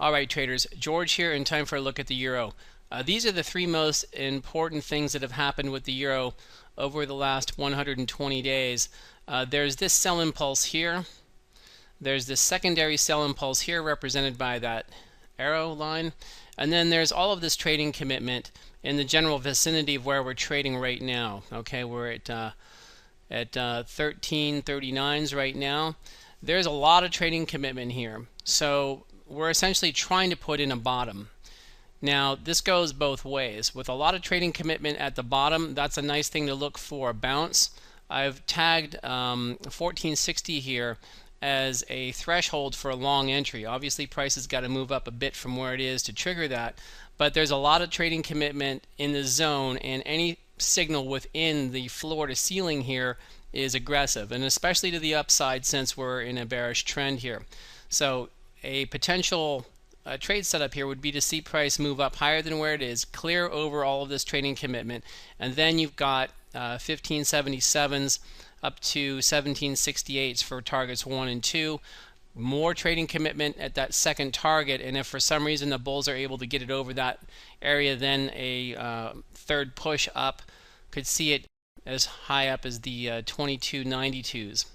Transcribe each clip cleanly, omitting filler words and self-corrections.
Alright traders, George here, and time for a look at the euro. These are the three most important things that have happened with the euro over the last 120 days. There's this sell impulse here. There's this secondary sell impulse here represented by that arrow line. And then there's all of this trading commitment in the general vicinity of where we're trading right now. Okay, we're at 1339s right now. There's a lot of trading commitment here. So we're essentially trying to put in a bottom. Now this goes both ways. With a lot of trading commitment at the bottom, that's a nice thing to look for a bounce. I've tagged 1460 here as a threshold for a long entry. Obviously price has got to move up a bit from where it is to trigger that, but there's a lot of trading commitment in the zone, and any signal within the floor to ceiling here is aggressive, and especially to the upside since we're in a bearish trend here. So a potential trade setup here would be to see price move up higher than where it is, clear over all of this trading commitment, and then you've got 1577s up to 1768s for targets 1 and 2. More trading commitment at that second target, and if for some reason the bulls are able to get it over that area, then a third push up could see it as high up as the 2292s.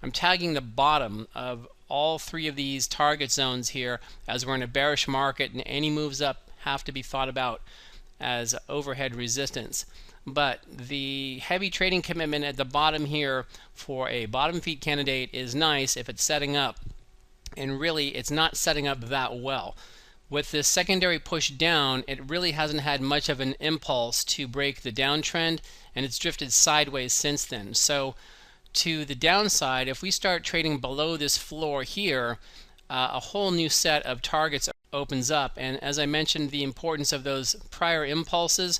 I'm tagging the bottom of all three of these target zones here as we're in a bearish market, and any moves up have to be thought about as overhead resistance. But the heavy trading commitment at the bottom here for a bottom feed candidate is nice if it's setting up, and really it's not setting up that well. With this secondary push down, it really hasn't had much of an impulse to break the downtrend, and it's drifted sideways since then. So to the downside, if we start trading below this floor here, a whole new set of targets opens up. And as I mentioned, the importance of those prior impulses,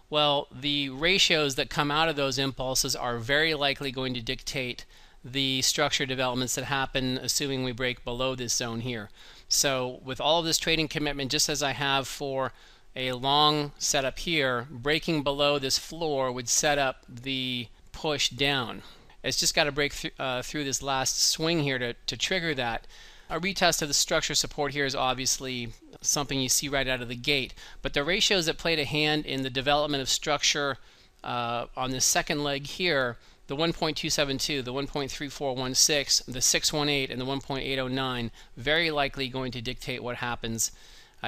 well, the ratios that come out of those impulses are very likely going to dictate the structure developments that happen, assuming we break below this zone here. So with all of this trading commitment, just as I have for a long setup here, breaking below this floor would set up the push down. It's just got to break through this last swing here to trigger that. A retest of the structure support here is obviously something you see right out of the gate, but the ratios that played a hand in the development of structure on the second leg here, the 1.272, the 1.3416, the 618, and the 1.809, very likely going to dictate what happens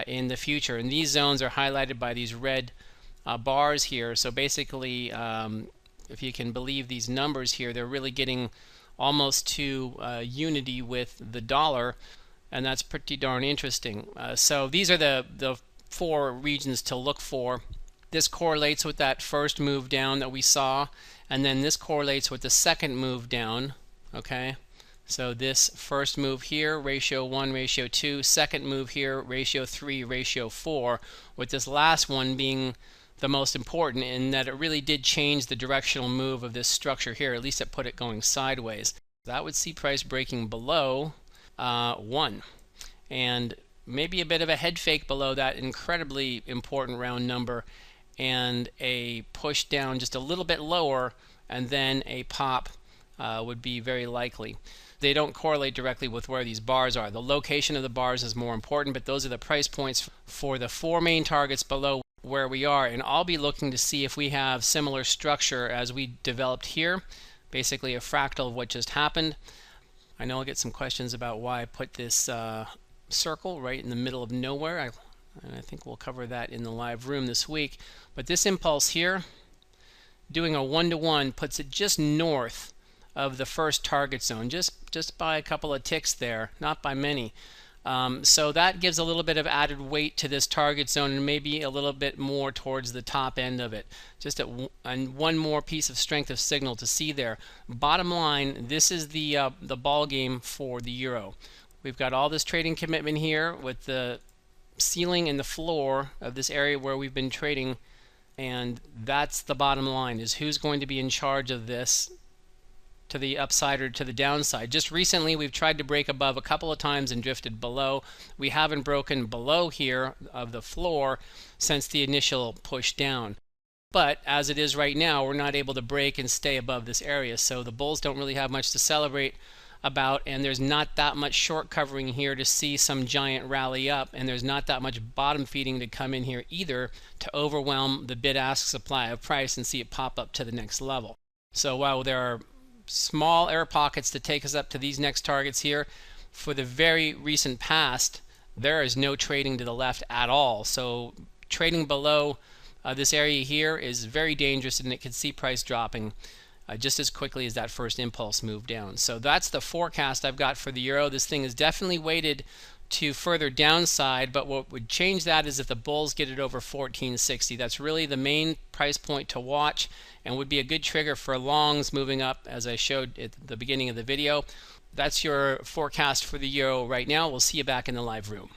in the future. And these zones are highlighted by these red bars here. So basically, if you can believe these numbers here, they're really getting almost to unity with the dollar, and that's pretty darn interesting. So these are the four regions to look for. This correlates with that first move down that we saw, and then this correlates with the second move down. Okay, so this first move here, ratio 1, ratio 2, second move here, ratio 3, ratio 4, with this last one being the most important in that it really did change the directional move of this structure here. At least it put it going sideways. That would see price breaking below 1, and maybe a bit of a head fake below that incredibly important round number, and a push down just a little bit lower, and then a pop would be very likely. They don't correlate directly with where these bars are. The location of the bars is more important, but those are the price points for the four main targets below where we are, and I'll be looking to see if we have similar structure as we developed here, basically a fractal of what just happened. I know I'll get some questions about why I put this circle right in the middle of nowhere, and I think we'll cover that in the live room this week. But this impulse here, doing a 1-to-1, puts it just north of the first target zone, just by a couple of ticks there, not by many. So that gives a little bit of added weight to this target zone, and maybe a little bit more towards the top end of it. Just and one more piece of strength of signal to see there. Bottom line, this is the ball game for the euro. We've got all this trading commitment here with the ceiling and the floor of this area where we've been trading, and that's the bottom line, is who's going to be in charge of this to the upside or to the downside. Just recently we've tried to break above a couple of times and drifted below. We haven't broken below here of the floor since the initial push down. But as it is right now, we're not able to break and stay above this area, so the bulls don't really have much to celebrate about, and there's not that much short covering here to see some giant rally up, and there's not that much bottom feeding to come in here either to overwhelm the bid-ask supply of price and see it pop up to the next level. So while there are small air pockets to take us up to these next targets here, for the very recent past there is no trading to the left at all. So trading below this area here is very dangerous, and it can see price dropping just as quickly as that first impulse move down. So that's the forecast I've got for the euro. This thing is definitely weighted to further downside, but what would change that is if the bulls get it over 1460. That's really the main price point to watch and would be a good trigger for longs moving up, as I showed at the beginning of the video. That's your forecast for the euro right now. We'll see you back in the live room.